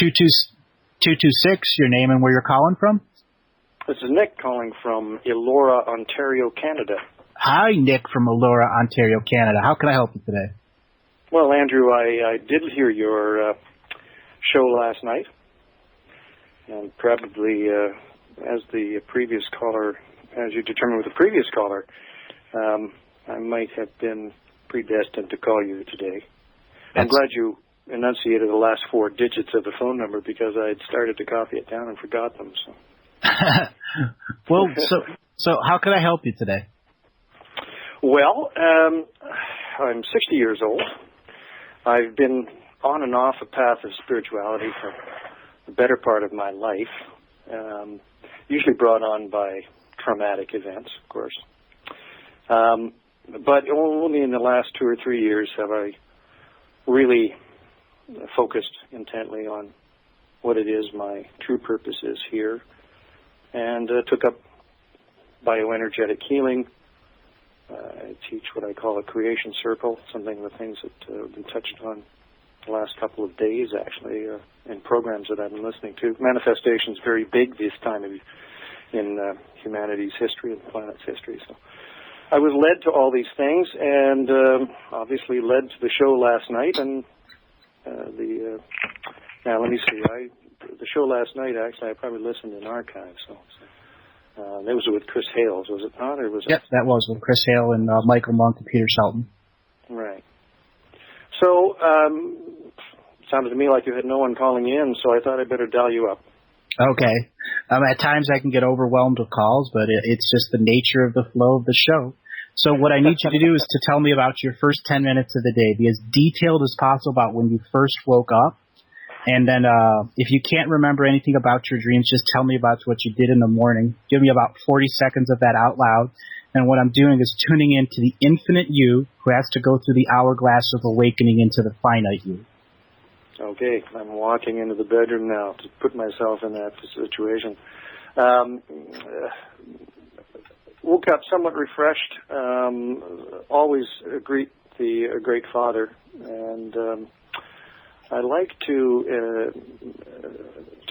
226, your name and where you're calling from? This is Nick calling from Elora, Ontario, Canada. Hi, Nick from Elora, Ontario, Canada. How can I help you today? Well, Andrew, I did hear your show last night, and probably as you determined with the previous caller, I might have been predestined to call you today. I'm glad you enunciated the last 4 digits of the phone number because I had started to copy it down and forgot them. So. Well, so how can I help you today? Well, I'm 60 years old. I've been on and off a path of spirituality for the better part of my life, usually brought on by traumatic events, of course. But only in the last 2 or 3 years have I really focused intently on what it is my true purpose is here, and took up bioenergetic healing. I teach what I call a creation circle, something of the things that have been touched on the last couple of days, actually, in programs that I've been listening to. Manifestation's very big this time in humanity's history and the planet's history. So I was led to all these things, and obviously led to the show last night. And now let me see. The show last night, actually, I probably listened in archive. So that was with Chris Hales, was it not? Or was Yep, that was with Chris Hale and Michael Monk and Peter Shelton. Right. So sounded to me like you had no one calling in, so I thought I'd better dial you up. Okay. At times I can get overwhelmed with calls, but it's just the nature of the flow of the show. So what I need you to do is to tell me about your first 10 minutes of the day. Be as detailed as possible about when you first woke up. And then if you can't remember anything about your dreams, just tell me about what you did in the morning. Give me about 40 seconds of that out loud. And what I'm doing is tuning into the infinite you who has to go through the hourglass of awakening into the finite you. Okay, I'm walking into the bedroom now to put myself in that situation. Woke up somewhat refreshed. Always greet the great Father, and I like to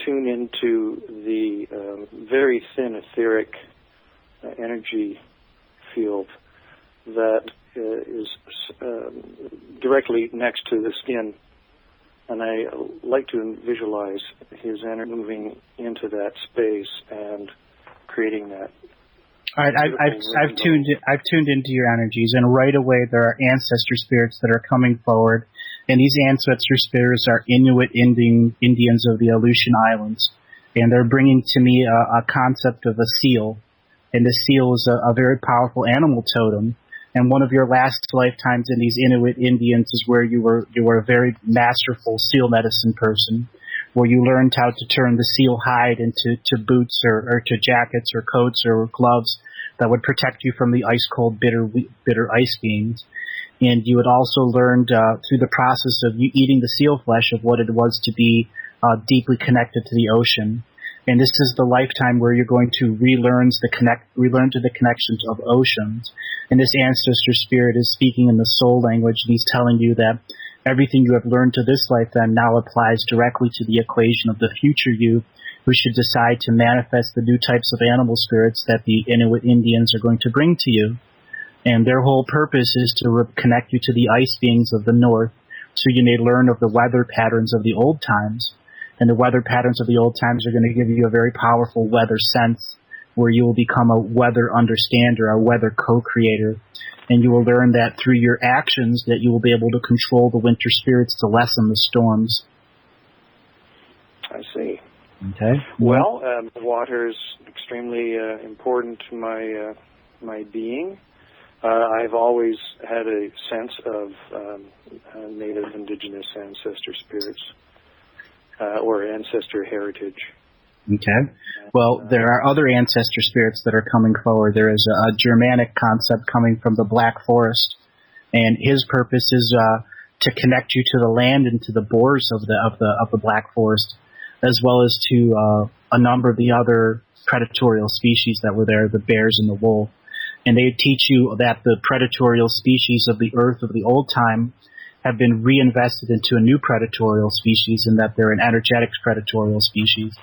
tune into the very thin etheric energy field that is directly next to the skin. And I like to visualize his energy moving into that space and creating that. All right, I've tuned into your energies, and right away there are ancestor spirits that are coming forward, and these ancestor spirits are Inuit Indians of the Aleutian Islands, and they're bringing to me a concept of a seal, and the seal is a very powerful animal totem. And one of your last lifetimes in these Inuit Indians is where you were a very masterful seal medicine person, where you learned how to turn the seal hide into boots or to jackets or coats or gloves that would protect you from the ice-cold, bitter ice beams. And you had also learned through the process of you eating the seal flesh of what it was to be deeply connected to the ocean. And this is the lifetime where you're going to relearn to the connections of oceans. And this ancestor spirit is speaking in the soul language, and he's telling you that everything you have learned to this lifetime now applies directly to the equation of the future you, who should decide to manifest the new types of animal spirits that the Inuit Indians are going to bring to you. And their whole purpose is to connect you to the ice beings of the north, so you may learn of the weather patterns of the old times. And the weather patterns of the old times are going to give you a very powerful weather sense, where you will become a weather understander, a weather co-creator. And you will learn that through your actions that you will be able to control the winter spirits to lessen the storms. I see. Okay. Well, water is extremely important to my being. I've always had a sense of native indigenous ancestor spirits or ancestor heritage. Okay. Well, there are other ancestor spirits that are coming forward. There is a Germanic concept coming from the Black Forest, and his purpose is to connect you to the land and to the boars of the Black Forest, as well as to a number of the other predatorial species that were there, the bears and the wolf. And they teach you that the predatorial species of the earth of the old time have been reinvested into a new predatorial species, and that they're an energetic predatorial species,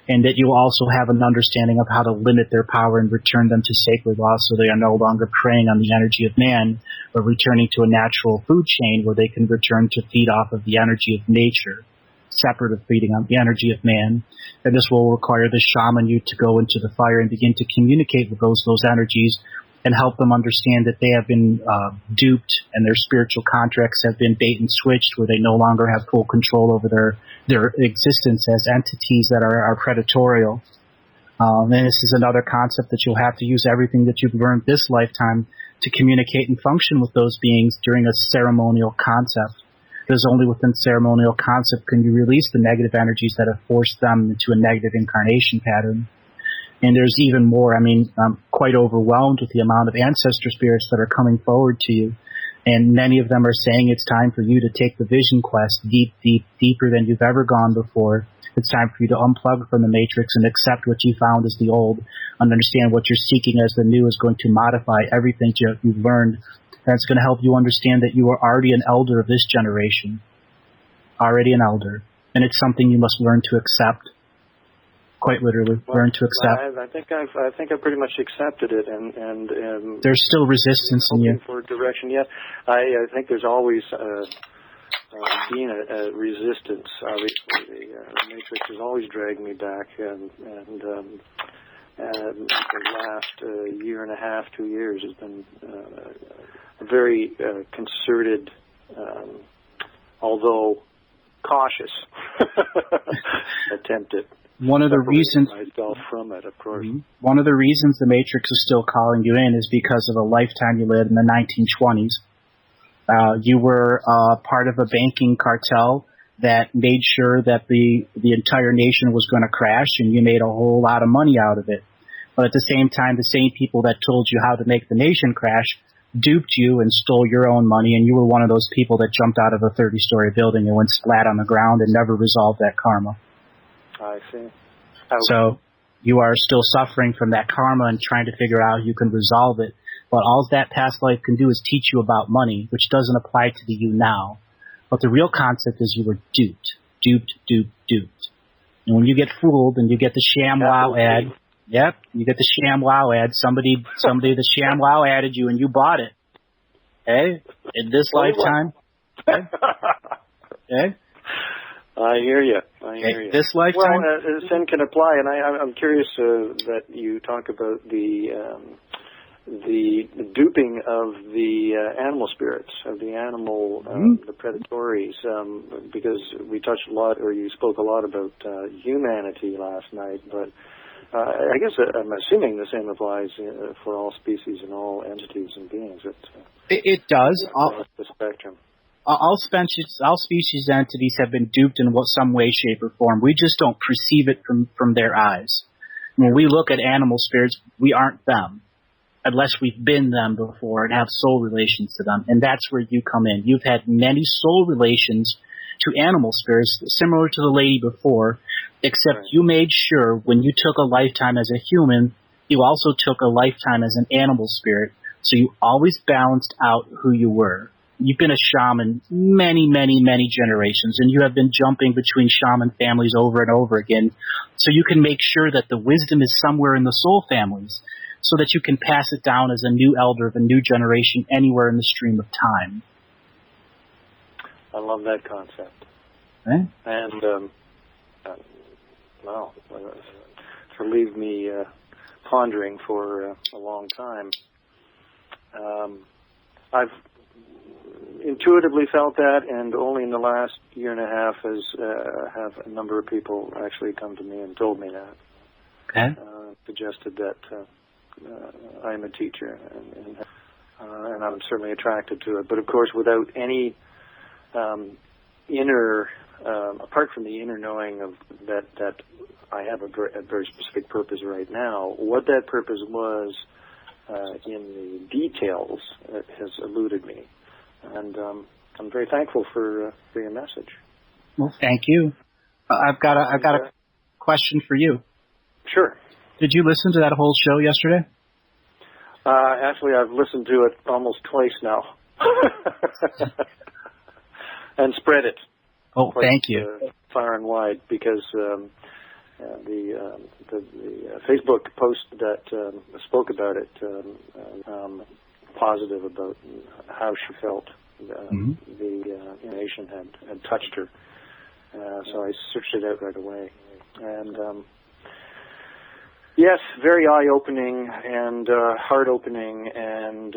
and that you also have an understanding of how to limit their power and return them to sacred law, so they are no longer preying on the energy of man, but returning to a natural food chain where they can return to feed off of the energy of nature, separate of feeding on the energy of man. And this will require the shaman you to go into the fire and begin to communicate with those energies and help them understand that they have been duped, and their spiritual contracts have been bait and switched, where they no longer have full control over their existence as entities that are predatorial. And this is another concept that you'll have to use everything that you've learned this lifetime to communicate and function with those beings during a ceremonial concept. Because only within ceremonial concept can you release the negative energies that have forced them into a negative incarnation pattern. And there's even more. I mean, I'm quite overwhelmed with the amount of ancestor spirits that are coming forward to you. And many of them are saying it's time for you to take the vision quest deeper than you've ever gone before. It's time for you to unplug from the matrix and accept what you found as the old, and understand what you're seeking as the new is going to modify everything you've learned. And it's going to help you understand that you are already an elder of this generation. Already an elder. And it's something you must learn to accept. Quite literally, learn to accept. I think I've pretty much accepted it, and there's still resistance in you. For direction, yeah. I think there's always been a resistance. Obviously, the matrix has always dragged me back, and the last year and a half, 2 years has been a very concerted, although cautious, attempt at. One of the reasons from it, of course. One of the reasons the Matrix is still calling you in is because of a lifetime you lived in the 1920s. You were part of a banking cartel that made sure that the entire nation was going to crash, and you made a whole lot of money out of it. But at the same time, the same people that told you how to make the nation crash duped you and stole your own money, and you were one of those people that jumped out of a 30-story building and went splat on the ground and never resolved that karma. I see. So you are still suffering from that karma and trying to figure out how you can resolve it. But all that past life can do is teach you about money, which doesn't apply to the you now. But the real concept is you were duped. And when you get fooled and you get the sham wow ad, you get the sham wow ad, somebody the sham wow added you and you bought it. Okay? In this lifetime. Okay? Okay? I hear you. This lifetime? Well, sin can apply, and I'm curious that you talk about the duping of the animal spirits, of the animal, the predatories, because we touched a lot, or you spoke a lot about humanity last night, but I guess I'm assuming the same applies for all species and all entities and beings. It does. Across the spectrum. All species entities have been duped in some way, shape, or form. We just don't perceive it from their eyes. When we look at animal spirits, we aren't them, unless we've been them before and have soul relations to them. And that's where you come in. You've had many soul relations to animal spirits, similar to the lady before, except you made sure when you took a lifetime as a human, you also took a lifetime as an animal spirit. So you always balanced out who you were. You've been a shaman many, many, many generations, and you have been jumping between shaman families over and over again, so you can make sure that the wisdom is somewhere in the soul families, so that you can pass it down as a new elder of a new generation anywhere in the stream of time. I love that concept. Okay? And, well, to leave me pondering for a long time. I've intuitively felt that, and only in the last year and a half have a number of people actually come to me and told me that. Okay. Suggested that I'm a teacher, and I'm certainly attracted to it. But of course, without any inner, apart from the inner knowing of that I have a very specific purpose right now. What that purpose was in the details has eluded me. And I'm very thankful for your message. Well, thank you. I've got a question for you. Sure. Did you listen to that whole show yesterday? Actually, I've listened to it almost twice now. and spread it. Oh, thank you. Far and wide, because the Facebook post that spoke about it, positive about how she felt. The information had touched her. So I searched it out right away. And yes, very eye-opening and heart-opening, and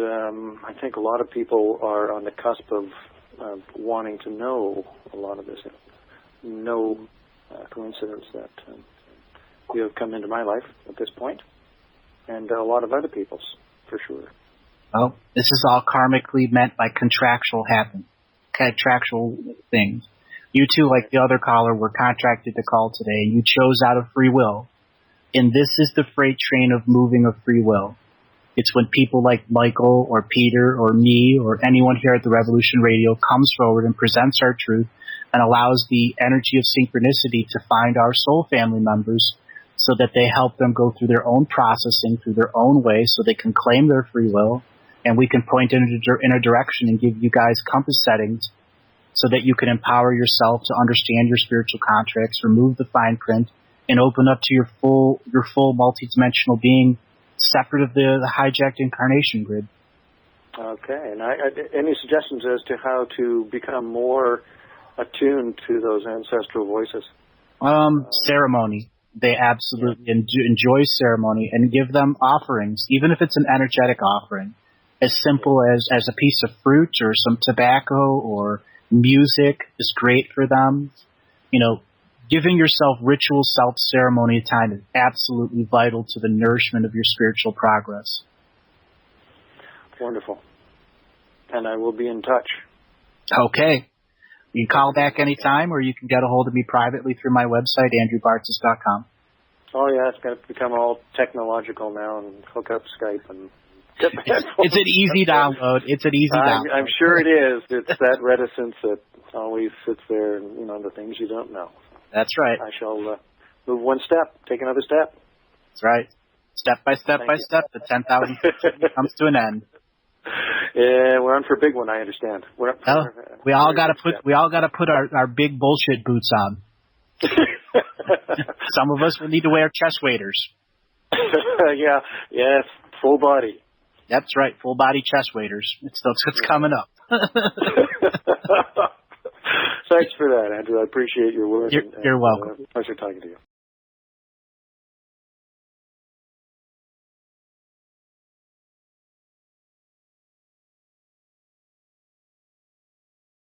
I think a lot of people are on the cusp of wanting to know a lot of this. No coincidence that you have come into my life at this point, and a lot of other people's, for sure. Well, this is all karmically meant by contractual things. You two, like the other caller, were contracted to call today. You chose out of free will. And this is the freight train of moving of free will. It's when people like Michael or Peter or me or anyone here at the Revolution Radio comes forward and presents our truth and allows the energy of synchronicity to find our soul family members so that they help them go through their own processing, through their own way, so they can claim their free will, and we can point in a direction and give you guys compass settings so that you can empower yourself to understand your spiritual contracts, remove the fine print, and open up to your full multidimensional being, separate of the hijacked incarnation grid. Okay, and any suggestions as to how to become more attuned to those ancestral voices? Ceremony. They absolutely enjoy ceremony, and give them offerings, even if it's an energetic offering, as simple as a piece of fruit or some tobacco or music is great for them. You know, giving yourself ritual self-ceremony time is absolutely vital to the nourishment of your spiritual progress. Wonderful. And I will be in touch. Okay. You can call back anytime, or you can get a hold of me privately through my website, andrewbartzis.com. Oh, yeah, it's going to become all technological now and hook up Skype. And it's an easy download. I'm sure it is. It's that reticence that always sits there, and, you know, the things you don't know. That's right. I shall move one step, take another step. That's right. Step by step by step, the 10,000 comes to an end. Yeah, we're on for a big one. I understand. We all got to put our big bullshit boots on. Some of us will need to wear chest waders. Yes, full body. That's right, full body chest waders. It's coming up. Thanks for that, Andrew. I appreciate your work. You're welcome. Pleasure talking to you.